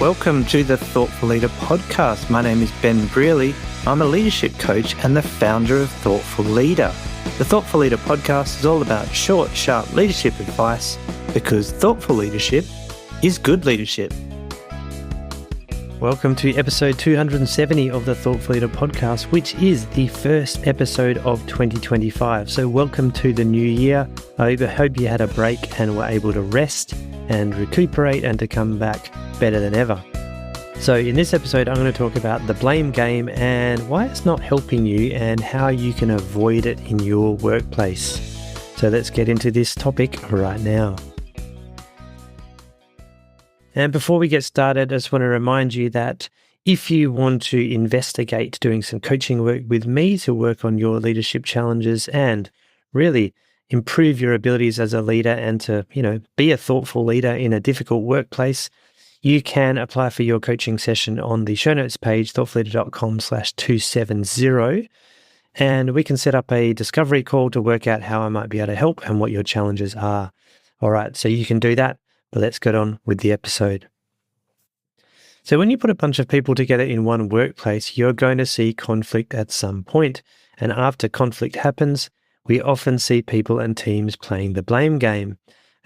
Welcome to the Thoughtful Leader podcast. My name is Ben Brearley. I'm a leadership coach and the founder of Thoughtful Leader. The Thoughtful Leader podcast is all about short, sharp leadership advice because thoughtful leadership is good leadership. Welcome to episode 270 of the Thoughtful Leader podcast, which is the first episode of 2025. So welcome to the new year. I hope you had a break and were able to rest and recuperate and to come back better than ever. So in this episode, I'm going to talk about the blame game and why it's not helping you and how you can avoid it in your workplace. So let's get into this topic right now. And before we get started, I just want to remind you that if you want to investigate doing some coaching work with me to work on your leadership challenges and really improve your abilities as a leader and to, be a thoughtful leader in a difficult workplace, you can apply for your coaching session on the show notes page, thoughtfulleader.com/270. And we can set up a discovery call to work out how I might be able to help and what your challenges are. All right, so you can do that, but let's get on with the episode. So when you put a bunch of people together in one workplace, you're going to see conflict at some point. And after conflict happens, we often see people and teams playing the blame game.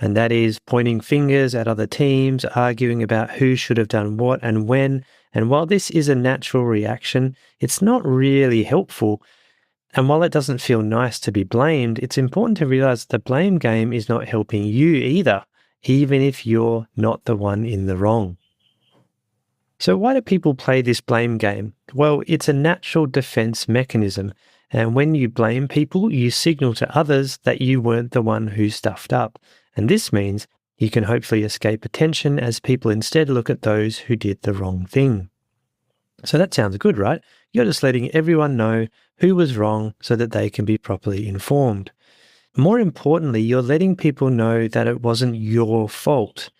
And that is pointing fingers at other teams, arguing about who should have done what and when. And while this is a natural reaction, it's not really helpful. And while it doesn't feel nice to be blamed, it's important to realize the blame game is not helping you either, even if you're not the one in the wrong. So why do people play this blame game? Well, it's a natural defense mechanism. And when you blame people, you signal to others that you weren't the one who stuffed up. And this means you can hopefully escape attention as people instead look at those who did the wrong thing. So that sounds good, right? You're just letting everyone know who was wrong so that they can be properly informed. More importantly, you're letting people know that it wasn't your fault.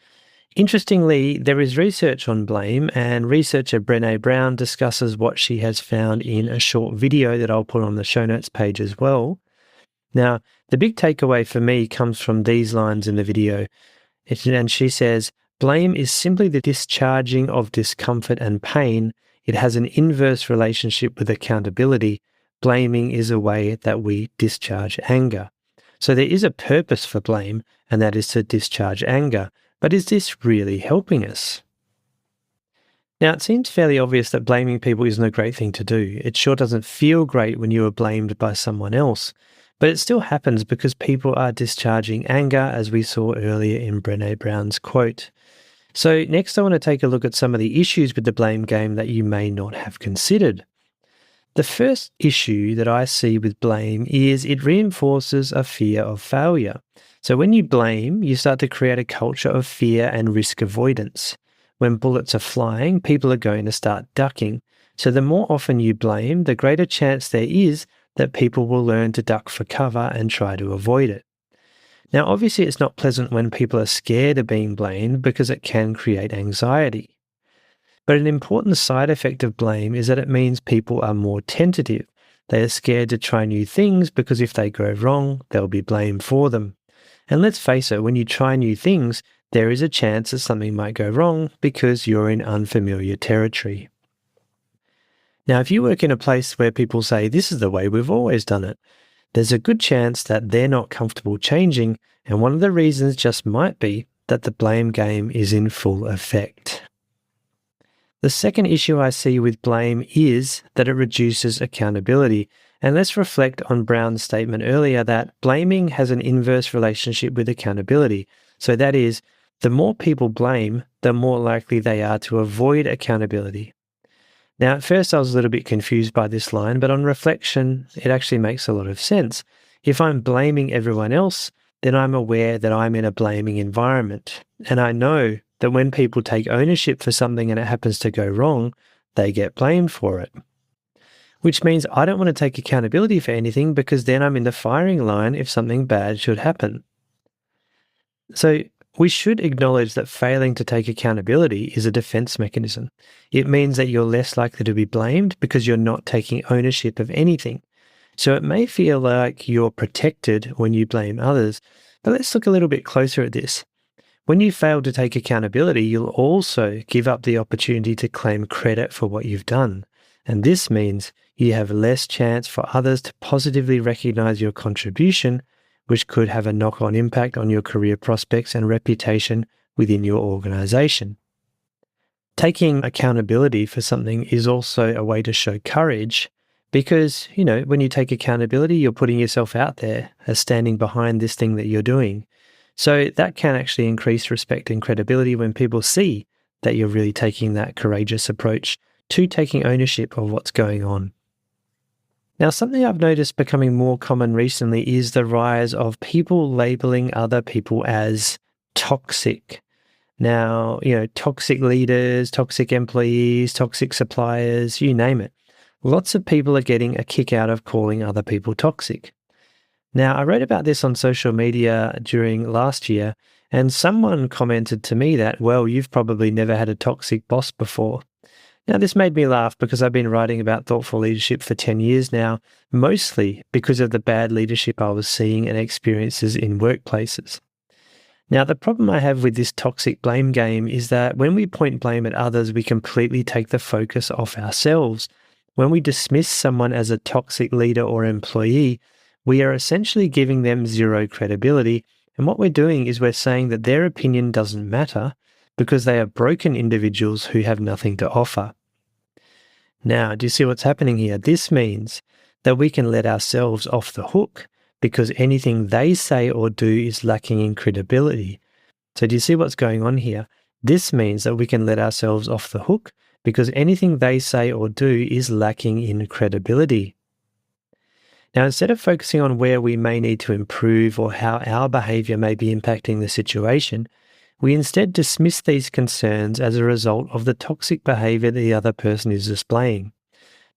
Interestingly, there is research on blame, and researcher Brené Brown discusses what she has found in a short video that I'll put on the show notes page as well. Now, the big takeaway for me comes from these lines in the video. And she says, blame is simply the discharging of discomfort and pain. It has an inverse relationship with accountability. Blaming is a way that we discharge anger. So there is a purpose for blame, and that is to discharge anger. But is this really helping us? Now, it seems fairly obvious that blaming people isn't a great thing to do. It sure doesn't feel great when you are blamed by someone else. But it still happens because people are discharging anger, as we saw earlier in Brené Brown's quote. So next, I want to take a look at some of the issues with the blame game that you may not have considered. The first issue that I see with blame is it reinforces a fear of failure. So when you blame, you start to create a culture of fear and risk avoidance. When bullets are flying, people are going to start ducking. So the more often you blame, the greater chance there is that people will learn to duck for cover and try to avoid it. Now, obviously, it's not pleasant when people are scared of being blamed because it can create anxiety. But an important side effect of blame is that it means people are more tentative. They are scared to try new things because if they go wrong, they'll be blamed for them. And let's face it, when you try new things, there is a chance that something might go wrong because you're in unfamiliar territory. Now, if you work in a place where people say, this is the way we've always done it, there's a good chance that they're not comfortable changing, and one of the reasons just might be that the blame game is in full effect. The second issue I see with blame is that it reduces accountability. And let's reflect on Brown's statement earlier that blaming has an inverse relationship with accountability. So that is, the more people blame, the more likely they are to avoid accountability. Now, at first I was a little bit confused by this line, but on reflection, it actually makes a lot of sense. If I'm blaming everyone else, then I'm aware that I'm in a blaming environment. And I know that when people take ownership for something and it happens to go wrong, they get blamed for it. Which means I don't want to take accountability for anything because then I'm in the firing line if something bad should happen. So we should acknowledge that failing to take accountability is a defense mechanism. It means that you're less likely to be blamed because you're not taking ownership of anything. So it may feel like you're protected when you blame others, but let's look a little bit closer at this. When you fail to take accountability, you'll also give up the opportunity to claim credit for what you've done. And this means you have less chance for others to positively recognize your contribution, which could have a knock-on impact on your career prospects and reputation within your organization. Taking accountability for something is also a way to show courage because, when you take accountability, you're putting yourself out there as standing behind this thing that you're doing. So that can actually increase respect and credibility when people see that you're really taking that courageous approach to taking ownership of what's going on. Now, something I've noticed becoming more common recently is the rise of people labeling other people as toxic. Now, toxic leaders, toxic employees, toxic suppliers, you name it. Lots of people are getting a kick out of calling other people toxic. Now, I wrote about this on social media during last year, and someone commented to me that, well, you've probably never had a toxic boss before. Now, this made me laugh because I've been writing about thoughtful leadership for 10 years now, mostly because of the bad leadership I was seeing and experiences in workplaces. Now, the problem I have with this toxic blame game is that when we point blame at others, we completely take the focus off ourselves. When we dismiss someone as a toxic leader or employee, we are essentially giving them zero credibility. And what we're doing is we're saying that their opinion doesn't matter because they are broken individuals who have nothing to offer. Now, do you see what's happening here? This means that we can let ourselves off the hook because anything they say or do is lacking in credibility. So do you see what's going on here? This means that we can let ourselves off the hook because anything they say or do is lacking in credibility. Now, instead of focusing on where we may need to improve or how our behavior may be impacting the situation, we instead dismiss these concerns as a result of the toxic behavior the other person is displaying.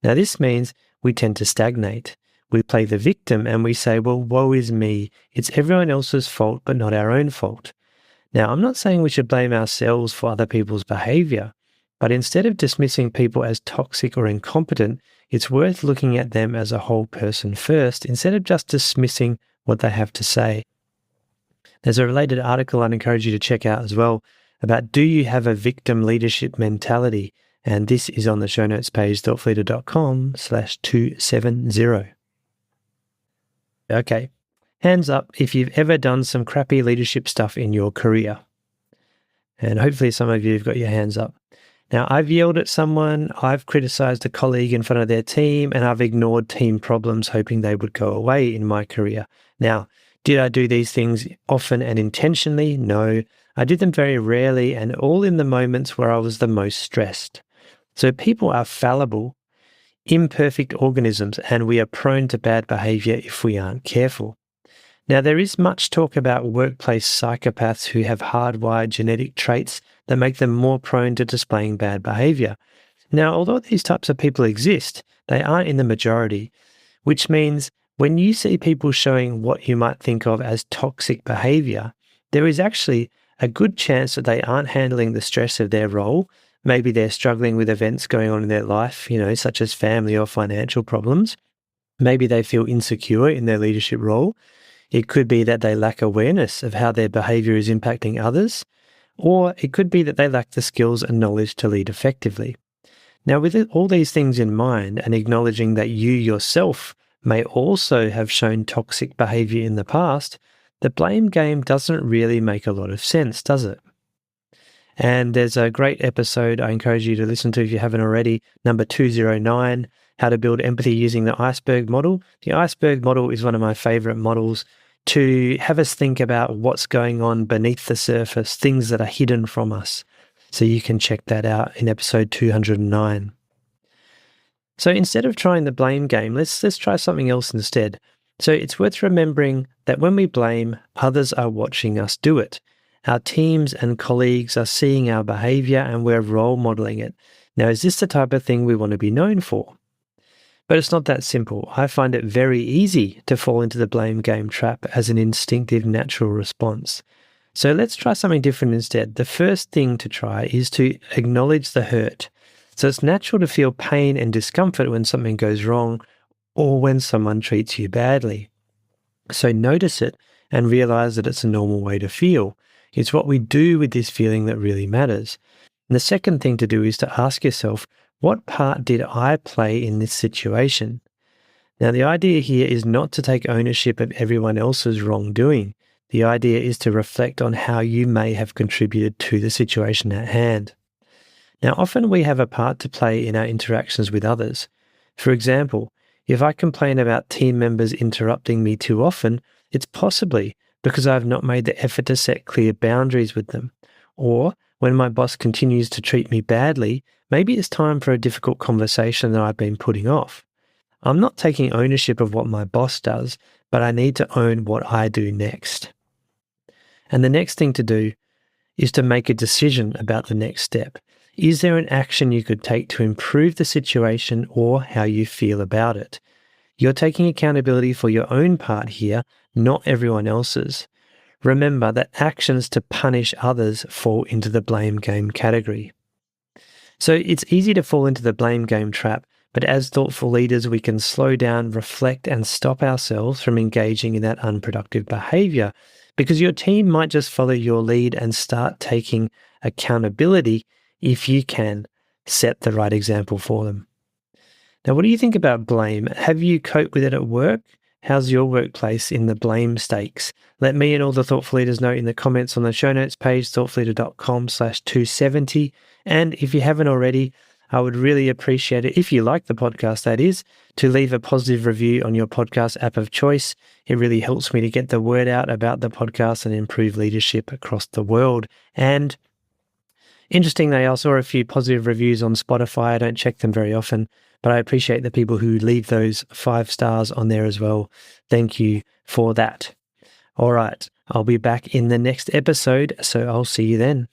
Now, this means we tend to stagnate. We play the victim and we say, well, woe is me. It's everyone else's fault, but not our own fault. Now, I'm not saying we should blame ourselves for other people's behavior, but instead of dismissing people as toxic or incompetent, it's worth looking at them as a whole person first, instead of just dismissing what they have to say. There's a related article I'd encourage you to check out as well about do you have a victim leadership mentality? And this is on the show notes page, thoughtfulleader.com/270. Okay, hands up if you've ever done some crappy leadership stuff in your career. And hopefully some of you have got your hands up. Now, I've yelled at someone, I've criticized a colleague in front of their team, and I've ignored team problems hoping they would go away in my career. Now, did I do these things often and intentionally? No. I did them very rarely and all in the moments where I was the most stressed. So people are fallible, imperfect organisms, and we are prone to bad behavior if we aren't careful. Now, there is much talk about workplace psychopaths who have hardwired genetic traits that make them more prone to displaying bad behavior. Now, although these types of people exist, they aren't in the majority, which means when you see people showing what you might think of as toxic behavior, there is actually a good chance that they aren't handling the stress of their role. Maybe they're struggling with events going on in their life, such as family or financial problems. Maybe they feel insecure in their leadership role. It could be that they lack awareness of how their behavior is impacting others, or it could be that they lack the skills and knowledge to lead effectively. Now, with all these things in mind and acknowledging that you yourself may also have shown toxic behavior in the past, the blame game doesn't really make a lot of sense, does it? And there's a great episode I encourage you to listen to if you haven't already, number 209, How to Build Empathy Using the Iceberg Model. The iceberg model is one of my favorite models to have us think about what's going on beneath the surface, things that are hidden from us. So you can check that out in episode 209. So instead of trying the blame game, let's try something else instead. So it's worth remembering that when we blame, others are watching us do it. Our teams and colleagues are seeing our behavior and we're role modeling it. Now, is this the type of thing we want to be known for? But it's not that simple. I find it very easy to fall into the blame game trap as an instinctive, natural response. So let's try something different instead. The first thing to try is to acknowledge the hurt. So it's natural to feel pain and discomfort when something goes wrong or when someone treats you badly. So notice it and realize that it's a normal way to feel. It's what we do with this feeling that really matters. And the second thing to do is to ask yourself, what part did I play in this situation? Now, the idea here is not to take ownership of everyone else's wrongdoing. The idea is to reflect on how you may have contributed to the situation at hand. Now, often we have a part to play in our interactions with others. For example, if I complain about team members interrupting me too often, it's possibly because I have not made the effort to set clear boundaries with them. Or when my boss continues to treat me badly, maybe it's time for a difficult conversation that I've been putting off. I'm not taking ownership of what my boss does, but I need to own what I do next. And the next thing to do is to make a decision about the next step. Is there an action you could take to improve the situation or how you feel about it? You're taking accountability for your own part here, not everyone else's. Remember that actions to punish others fall into the blame game category. So it's easy to fall into the blame game trap, but as thoughtful leaders, we can slow down, reflect, and stop ourselves from engaging in that unproductive behavior, because your team might just follow your lead and start taking accountability if you can set the right example for them. Now, what do you think about blame? Have you coped with it at work? How's your workplace in the blame stakes? Let me and all the thoughtful leaders know in the comments on the show notes page, thoughtfulleader.com/270. And if you haven't already, I would really appreciate it, if you like the podcast, that is, to leave a positive review on your podcast app of choice. It really helps me to get the word out about the podcast and improve leadership across the world. And interestingly, I saw a few positive reviews on Spotify. I don't check them very often, but I appreciate the people who leave those 5 stars on there as well. Thank you for that. All right, I'll be back in the next episode, so I'll see you then.